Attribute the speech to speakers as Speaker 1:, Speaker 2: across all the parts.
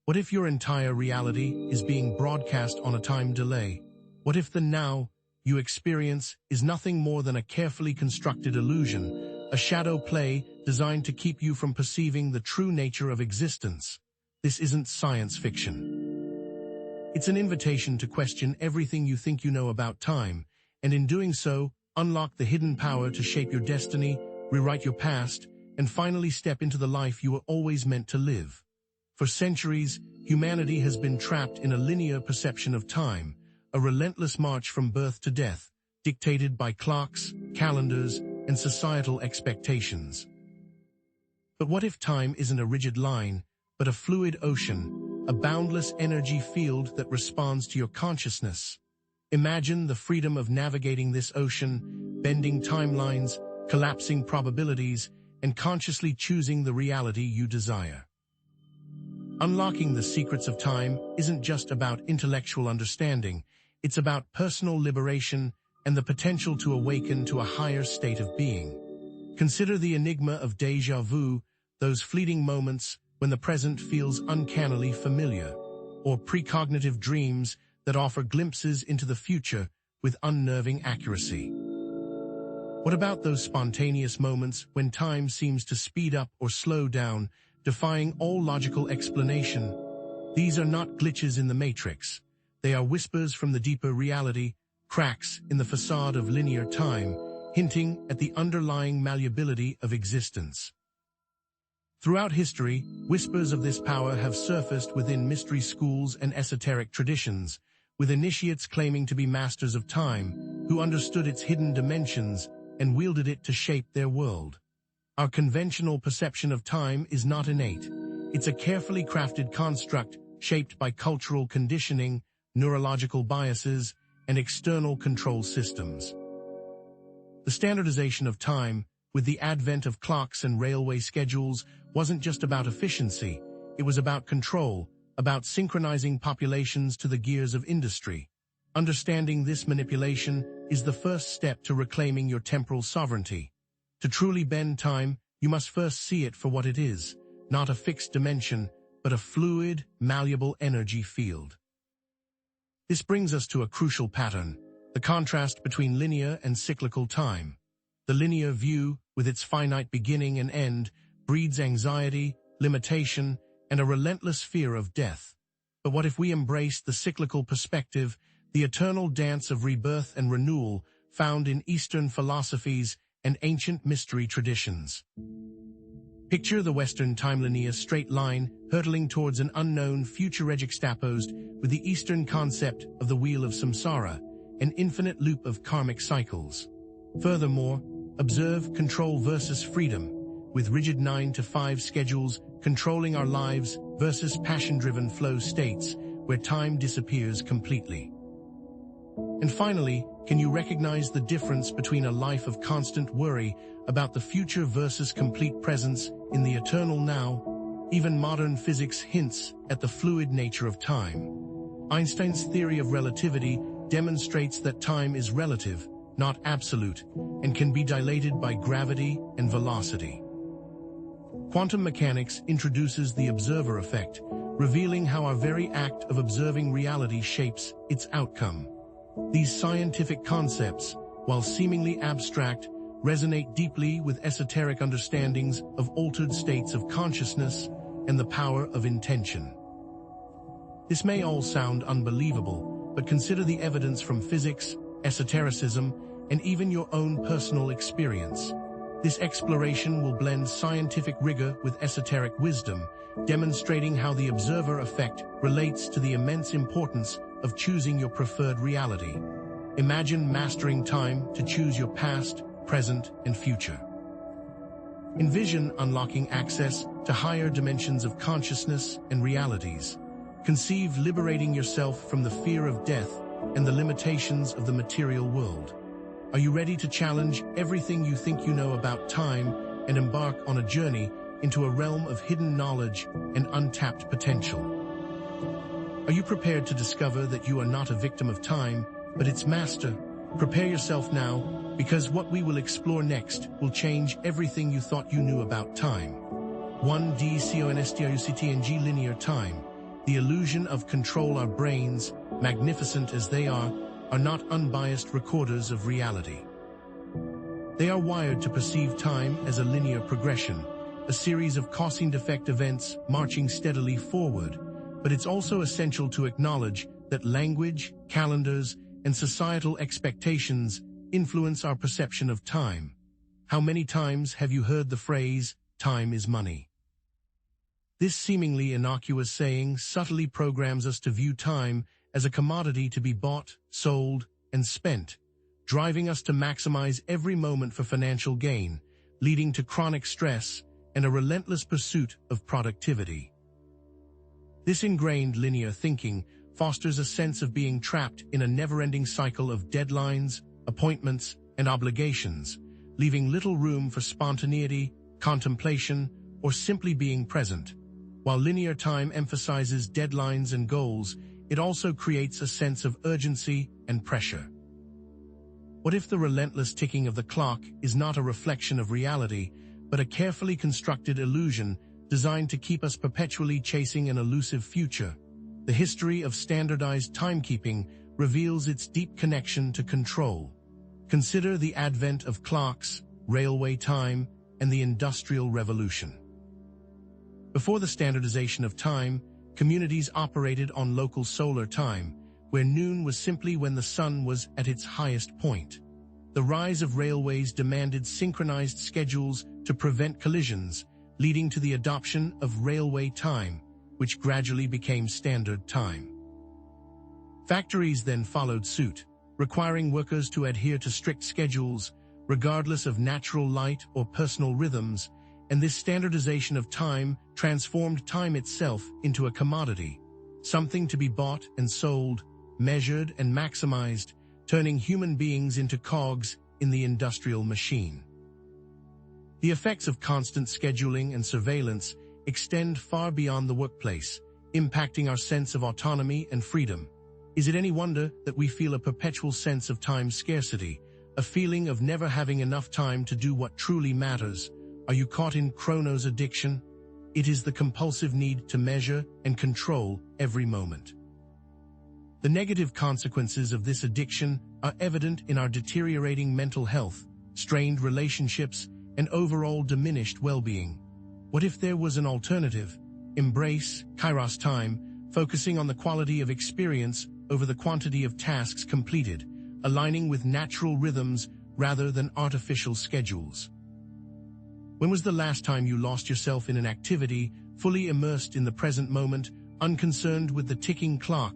Speaker 1: What if your entire reality is being broadcast on a time delay? What if the now you experience is nothing more than a carefully constructed illusion, a shadow play designed to keep you from perceiving the true nature of existence? This isn't science fiction. It's an invitation to question everything you think you know about time, and in doing so, unlock the hidden power to shape your destiny, rewrite your past, and finally step into the life you were always meant to live. For centuries, humanity has been trapped in a linear perception of time, a relentless march from birth to death, dictated by clocks, calendars, and societal expectations. But what if time isn't a rigid line, but a fluid ocean, a boundless energy field that responds to your consciousness? Imagine the freedom of navigating this ocean, bending timelines, collapsing probabilities, and consciously choosing the reality you desire. Unlocking the secrets of time isn't just about intellectual understanding, it's about personal liberation and the potential to awaken to a higher state of being. Consider the enigma of déjà vu, those fleeting moments when the present feels uncannily familiar, or precognitive dreams that offer glimpses into the future with unnerving accuracy. What about those spontaneous moments when time seems to speed up or slow down, defying all logical explanation? These are not glitches in the matrix. They are whispers from the deeper reality, cracks in the facade of linear time, hinting at the underlying malleability of existence. Throughout history, whispers of this power have surfaced within mystery schools and esoteric traditions, with initiates claiming to be masters of time, who understood its hidden dimensions and wielded it to shape their world. Our conventional perception of time is not innate. It's a carefully crafted construct shaped by cultural conditioning, neurological biases, and external control systems. The standardization of time, with the advent of clocks and railway schedules, wasn't just about efficiency. It was about control, about synchronizing populations to the gears of industry. Understanding this manipulation is the first step to reclaiming your temporal sovereignty. To truly bend time, you must first see it for what it is, not a fixed dimension, but a fluid, malleable energy field. This brings us to a crucial pattern, the contrast between linear and cyclical time. The linear view, with its finite beginning and end, breeds anxiety, limitation, and a relentless fear of death. But what if we embrace the cyclical perspective, the eternal dance of rebirth and renewal found in Eastern philosophies and ancient mystery traditions? Picture the Western time-linear straight line hurtling towards an unknown future juxtaposed with the Eastern concept of the wheel of samsara, an infinite loop of karmic cycles. Furthermore, observe control versus freedom, with rigid 9-to-5 schedules controlling our lives versus passion-driven flow states where time disappears completely. And finally, can you recognize the difference between a life of constant worry about the future versus complete presence in the eternal now? Even modern physics hints at the fluid nature of time. Einstein's theory of relativity demonstrates that time is relative, not absolute, and can be dilated by gravity and velocity. Quantum mechanics introduces the observer effect, revealing how our very act of observing reality shapes its outcome. These scientific concepts, while seemingly abstract, resonate deeply with esoteric understandings of altered states of consciousness and the power of intention. This may all sound unbelievable, but consider the evidence from physics, esotericism, and even your own personal experience. This exploration will blend scientific rigor with esoteric wisdom, demonstrating how the observer effect relates to the immense importance of choosing your preferred reality. Imagine mastering time to choose your past, present, and future. Envision unlocking access to higher dimensions of consciousness and realities. Conceive liberating yourself from the fear of death and the limitations of the material world. Are you ready to challenge everything you think you know about time and embark on a journey into a realm of hidden knowledge and untapped potential? Are you prepared to discover that you are not a victim of time, but its master? Prepare yourself now, because what we will explore next will change everything you thought you knew about time. 1D CONSTRUCTNG linear time. the illusion of control. Our brains, magnificent as they are not unbiased recorders of reality. They are wired to perceive time as a linear progression, a series of cause-and-effect events marching steadily forward. But it's also essential to acknowledge that language, calendars, and societal expectations influence our perception of time. How many times have you heard the phrase, "Time is money"? This seemingly innocuous saying subtly programs us to view time as a commodity to be bought, sold, and spent, driving us to maximize every moment for financial gain, leading to chronic stress and a relentless pursuit of productivity. This ingrained linear thinking fosters a sense of being trapped in a never-ending cycle of deadlines, appointments, and obligations, leaving little room for spontaneity, contemplation, or simply being present. While linear time emphasizes deadlines and goals, it also creates a sense of urgency and pressure. What if the relentless ticking of the clock is not a reflection of reality, but a carefully constructed illusion designed to keep us perpetually chasing an elusive future? The history of standardized timekeeping reveals its deep connection to control. Consider the advent of clocks, railway time, and the Industrial Revolution. Before the standardization of time, communities operated on local solar time, where noon was simply when the sun was at its highest point. The rise of railways demanded synchronized schedules to prevent collisions, leading to the adoption of railway time, which gradually became standard time. Factories then followed suit, requiring workers to adhere to strict schedules, regardless of natural light or personal rhythms, and this standardization of time transformed time itself into a commodity, something to be bought and sold, measured and maximized, turning human beings into cogs in the industrial machine. The effects of constant scheduling and surveillance extend far beyond the workplace, impacting our sense of autonomy and freedom. Is it any wonder that we feel a perpetual sense of time scarcity, a feeling of never having enough time to do what truly matters? Are you caught in Chronos addiction? It is the compulsive need to measure and control every moment. The negative consequences of this addiction are evident in our deteriorating mental health, strained relationships, and overall diminished well-being. What if there was an alternative? Embrace Kairos time, focusing on the quality of experience over the quantity of tasks completed, aligning with natural rhythms rather than artificial schedules. When was the last time you lost yourself in an activity, fully immersed in the present moment, unconcerned with the ticking clock?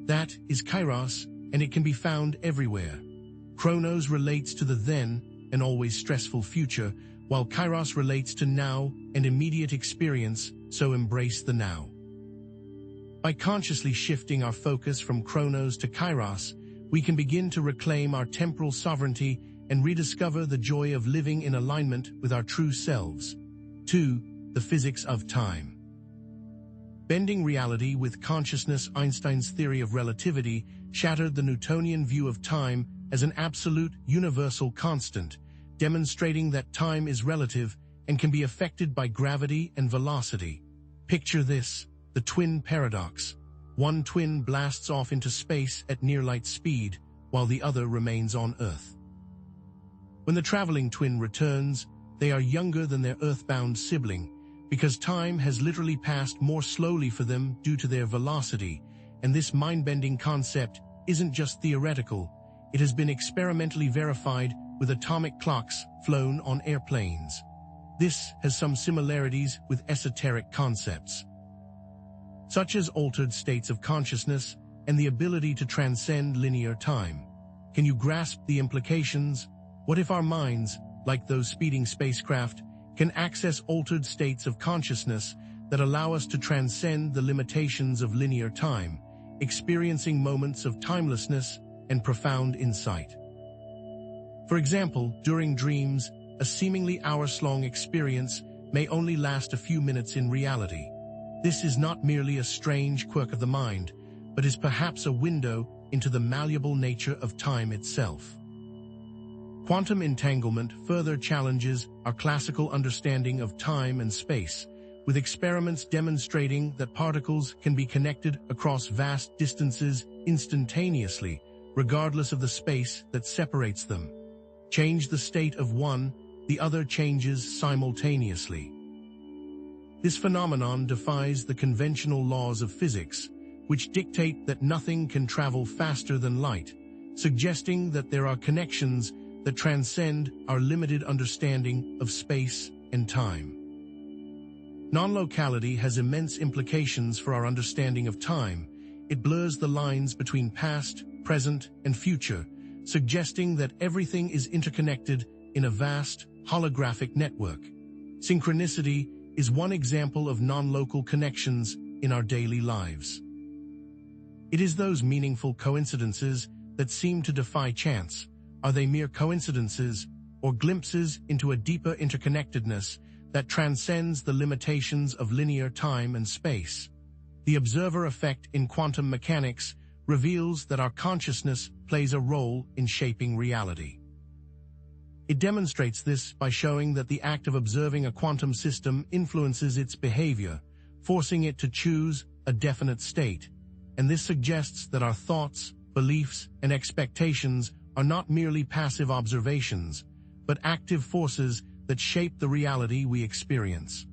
Speaker 1: That is Kairos, and it can be found everywhere. Chronos relates to the then and always stressful future, while Kairos relates to now and immediate experience, so embrace the now. By consciously shifting our focus from Chronos to Kairos, we can begin to reclaim our temporal sovereignty and rediscover the joy of living in alignment with our true selves. 2. The physics of time. Bending reality with consciousness. Einstein's theory of relativity shattered the Newtonian view of time as an absolute, universal constant, demonstrating that time is relative and can be affected by gravity and velocity. Picture this, the twin paradox. One twin blasts off into space at near-light speed, while the other remains on Earth. When the traveling twin returns, they are younger than their earthbound sibling, because time has literally passed more slowly for them due to their velocity, and this mind-bending concept isn't just theoretical, it has been experimentally verified with atomic clocks flown on airplanes. This has some similarities with esoteric concepts, such as altered states of consciousness and the ability to transcend linear time. Can you grasp the implications? What if our minds, like those speeding spacecraft, can access altered states of consciousness that allow us to transcend the limitations of linear time, experiencing moments of timelessness and profound insight? For example, during dreams, a seemingly hours-long experience may only last a few minutes in reality. This is not merely a strange quirk of the mind, but is perhaps a window into the malleable nature of time itself. Quantum entanglement further challenges our classical understanding of time and space, with experiments demonstrating that particles can be connected across vast distances instantaneously, regardless of the space that separates them. Change the state of one, the other changes simultaneously. This phenomenon defies the conventional laws of physics, which dictate that nothing can travel faster than light, suggesting that there are connections that transcend our limited understanding of space and time. Non-locality has immense implications for our understanding of time. It blurs the lines between past, present, and future, suggesting that everything is interconnected in a vast, holographic network. Synchronicity is one example of non-local connections in our daily lives. It is those meaningful coincidences that seem to defy chance. Are they mere coincidences or glimpses into a deeper interconnectedness that transcends the limitations of linear time and space? The observer effect in quantum mechanics reveals that our consciousness plays a role in shaping reality. It demonstrates this by showing that the act of observing a quantum system influences its behavior, forcing it to choose a definite state. And this suggests that our thoughts, beliefs, and expectations are not merely passive observations, but active forces that shape the reality we experience.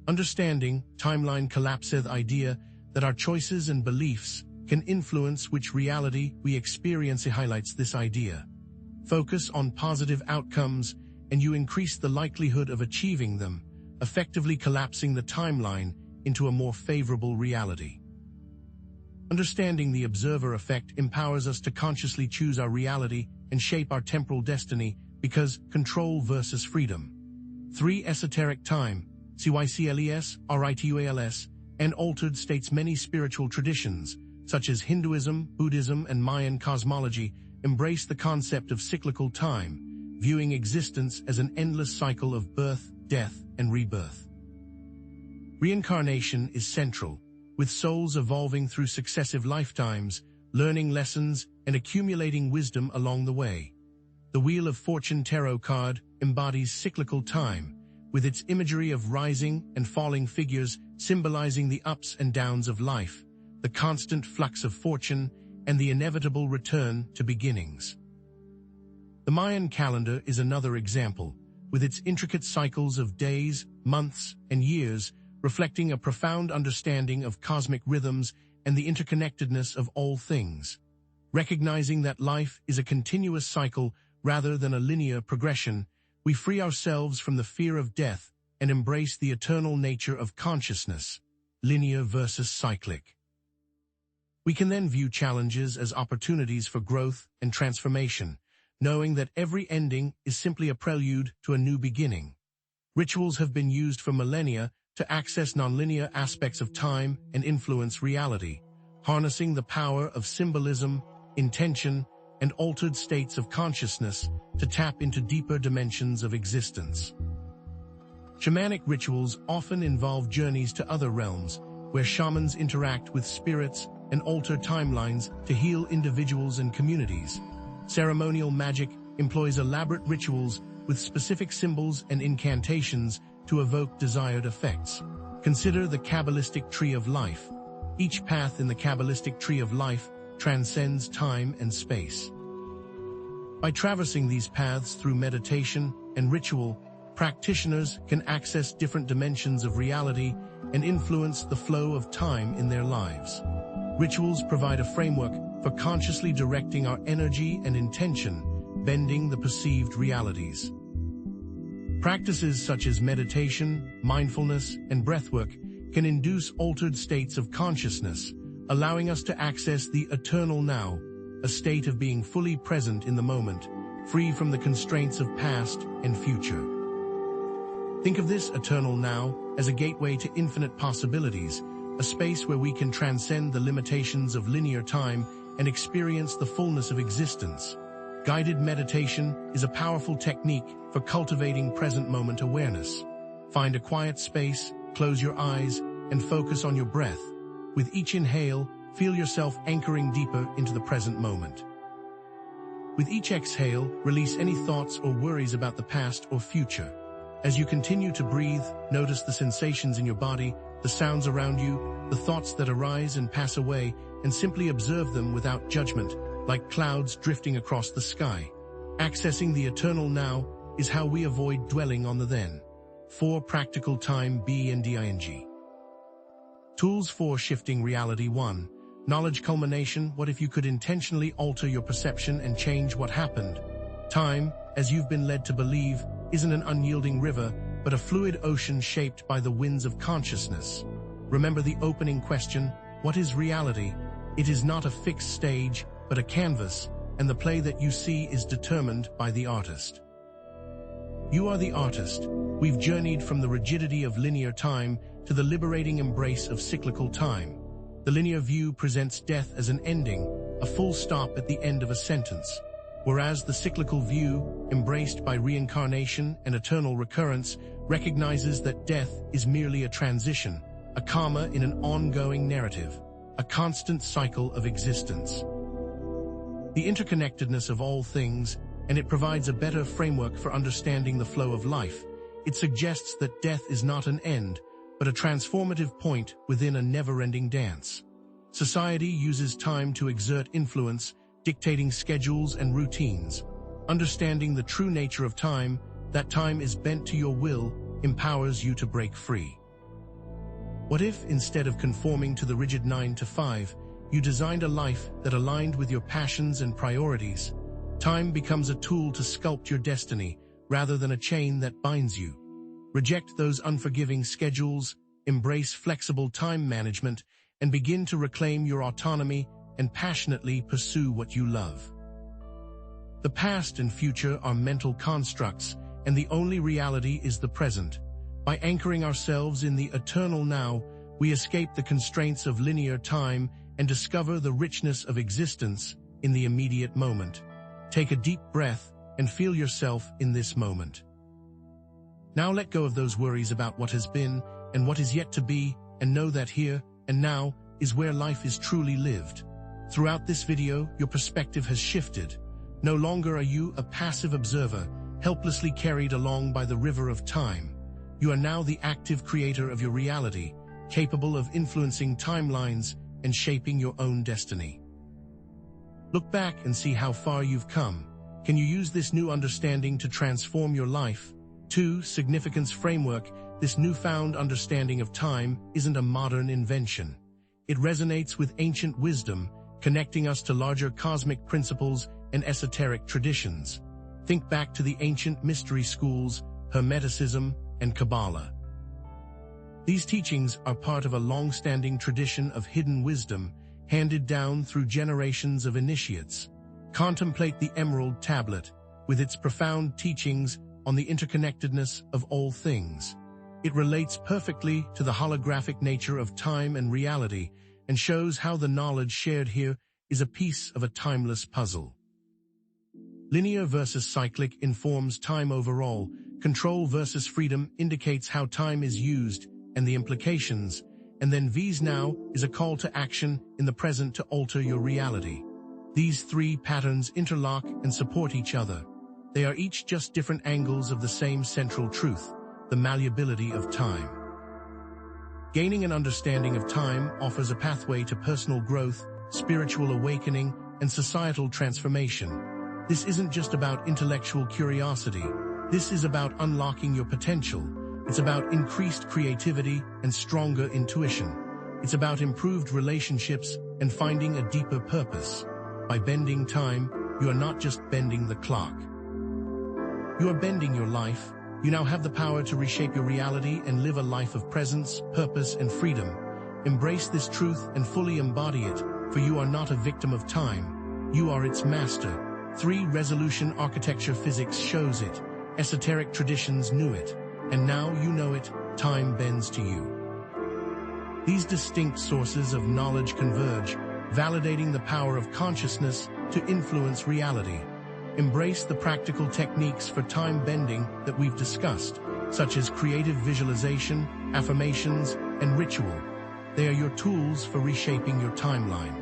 Speaker 1: Understanding timeline collapseth idea that our choices and beliefs can influence which reality we experience highlights this idea. Focus on positive outcomes and you increase the likelihood of achieving them, effectively collapsing the timeline into a more favorable reality. Understanding the observer effect empowers us to consciously choose our reality and shape our temporal destiny because control versus freedom. 3. Esoteric time, CYCLES, RITUALS, and altered states. Many spiritual traditions, such as Hinduism, Buddhism, and Mayan cosmology, embrace the concept of cyclical time, viewing existence as an endless cycle of birth, death, and rebirth. Reincarnation is central, with souls evolving through successive lifetimes, learning lessons and accumulating wisdom along the way. The Wheel of Fortune tarot card embodies cyclical time, with its imagery of rising and falling figures symbolizing the ups and downs of life, the constant flux of fortune, and the inevitable return to beginnings. The Mayan calendar is another example, with its intricate cycles of days, months, and years, reflecting a profound understanding of cosmic rhythms and the interconnectedness of all things. Recognizing that life is a continuous cycle rather than a linear progression, we free ourselves from the fear of death and embrace the eternal nature of consciousness, linear versus cyclic. We can then view challenges as opportunities for growth and transformation, knowing that every ending is simply a prelude to a new beginning. Rituals have been used for millennia to access nonlinear aspects of time and influence reality, harnessing the power of symbolism, intention, and altered states of consciousness to tap into deeper dimensions of existence. Shamanic rituals often involve journeys to other realms, where shamans interact with spirits and alter timelines to heal individuals and communities. Ceremonial magic employs elaborate rituals with specific symbols and incantations to evoke desired effects. Consider the Kabbalistic Tree of Life. Each path in the Kabbalistic Tree of Life transcends time and space. By traversing these paths through meditation and ritual, practitioners can access different dimensions of reality and influence the flow of time in their lives. Rituals provide a framework for consciously directing our energy and intention, bending the perceived realities. Practices such as meditation, mindfulness, and breathwork can induce altered states of consciousness, allowing us to access the eternal now, a state of being fully present in the moment, free from the constraints of past and future. Think of this eternal now as a gateway to infinite possibilities, a space where we can transcend the limitations of linear time and experience the fullness of existence. Guided meditation is a powerful technique for cultivating present moment awareness. Find a quiet space, close your eyes, and focus on your breath. With each inhale, feel yourself anchoring deeper into the present moment. With each exhale, release any thoughts or worries about the past or future. As you continue to breathe, notice the sensations in your body, the sounds around you, the thoughts that arise and pass away, and simply observe them without judgment, like clouds drifting across the sky. Accessing the eternal now is how we avoid dwelling on the then. 4 Practical time bending. Tools for shifting reality. 1. Knowledge culmination. What if you could intentionally alter your perception and change what happened? Time, as you've been led to believe, isn't an unyielding river, but a fluid ocean shaped by the winds of consciousness. Remember the opening question, what is reality? It is not a fixed stage, but a canvas, and the play that you see is determined by the artist. You are the artist. We've journeyed from the rigidity of linear time to the liberating embrace of cyclical time. The linear view presents death as an ending, a full stop at the end of a sentence, whereas the cyclical view, embraced by reincarnation and eternal recurrence, recognizes that death is merely a transition, a comma in an ongoing narrative, a constant cycle of existence. The interconnectedness of all things, and it provides a better framework for understanding the flow of life. It suggests that death is not an end, but a transformative point within a never-ending dance. Society uses time to exert influence, dictating schedules and routines. Understanding the true nature of time, that time is bent to your will, empowers you to break free. What if, instead of conforming to the rigid 9 to 5, you designed a life that aligned with your passions and priorities? Time becomes a tool to sculpt your destiny, rather than a chain that binds you. Reject those unforgiving schedules, embrace flexible time management, and begin to reclaim your autonomy and passionately pursue what you love. The past and future are mental constructs, and the only reality is the present. By anchoring ourselves in the eternal now, we escape the constraints of linear time and discover the richness of existence in the immediate moment. Take a deep breath and feel yourself in this moment. Now let go of those worries about what has been and what is yet to be, and know that here and now is where life is truly lived. Throughout this video, your perspective has shifted. No longer are you a passive observer, helplessly carried along by the river of time. You are now the active creator of your reality, capable of influencing timelines and shaping your own destiny. Look back and see how far you've come. Can you use this new understanding to transform your life? 2. Significance framework. This newfound understanding of time isn't a modern invention. It resonates with ancient wisdom, connecting us to larger cosmic principles and esoteric traditions. Think back to the ancient mystery schools, Hermeticism, and Kabbalah. These teachings are part of a long-standing tradition of hidden wisdom, handed down through generations of initiates. Contemplate the Emerald Tablet, with its profound teachings on the interconnectedness of all things. It relates perfectly to the holographic nature of time and reality, and shows how the knowledge shared here is a piece of a timeless puzzle. Linear versus cyclic informs time overall. Control versus freedom indicates how time is used and the implications. And then V's now is a call to action in the present to alter your reality. These 3 patterns interlock and support each other. They are each just different angles of the same central truth, the malleability of time. Gaining an understanding of time offers a pathway to personal growth, spiritual awakening, and societal transformation. This isn't just about intellectual curiosity. This is about unlocking your potential. It's about increased creativity and stronger intuition. It's about improved relationships and finding a deeper purpose. By bending time, you are not just bending the clock. You are bending your life. You now have the power to reshape your reality and live a life of presence, purpose, and freedom. Embrace this truth and fully embody it, for you are not a victim of time. You are its master. 3. Resolution architecture. Physics shows it. Esoteric traditions knew it. And now you know it, time bends to you. These distinct sources of knowledge converge, validating the power of consciousness to influence reality. Embrace the practical techniques for time bending that we've discussed, such as creative visualization, affirmations, and ritual. They are your tools for reshaping your timeline.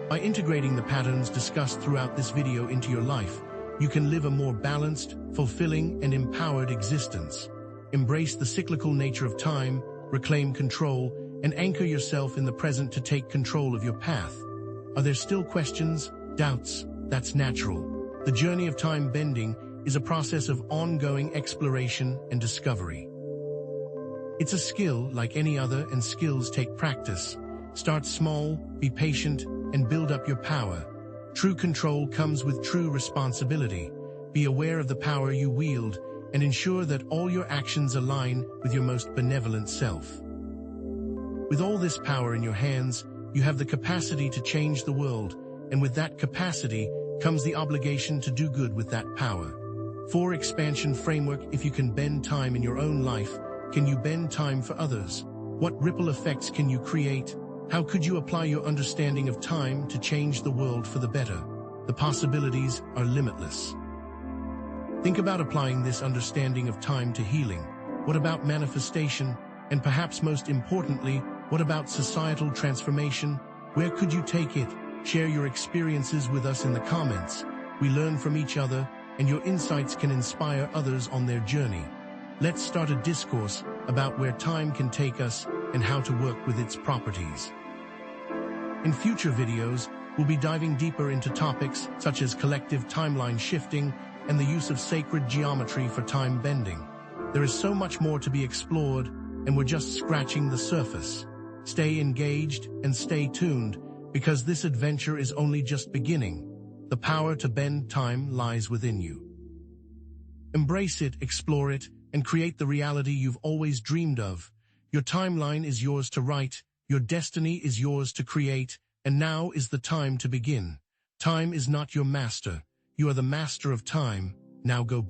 Speaker 1: By integrating the patterns discussed throughout this video into your life, you can live a more balanced, fulfilling, and empowered existence. Embrace the cyclical nature of time, reclaim control, and anchor yourself in the present to take control of your path. Are there still questions, doubts? That's natural. The journey of time bending is a process of ongoing exploration and discovery. It's a skill like any other, and skills take practice. Start small, be patient, and build up your power. True control comes with true responsibility. Be aware of the power you wield and ensure that all your actions align with your most benevolent self. With all this power in your hands, you have the capacity to change the world, and with that capacity comes the obligation to do good with that power. 4 Expansion Framework. If you can bend time in your own life, can you bend time for others? What ripple effects can you create? How could you apply your understanding of time to change the world for the better? The possibilities are limitless. Think about applying this understanding of time to healing. What about manifestation? And perhaps most importantly, what about societal transformation? Where could you take it? Share your experiences with us in the comments. We learn from each other, and your insights can inspire others on their journey. Let's start a discourse about where time can take us and how to work with its properties. In future videos, we'll be diving deeper into topics such as collective timeline shifting and the use of sacred geometry for time bending. There is so much more to be explored, and we're just scratching the surface. Stay engaged and stay tuned, because this adventure is only just beginning. The power to bend time lies within you. Embrace it, explore it, and create the reality you've always dreamed of. Your timeline is yours to write, your destiny is yours to create, and now is the time to begin. Time is not your master. You are the master of time. Now go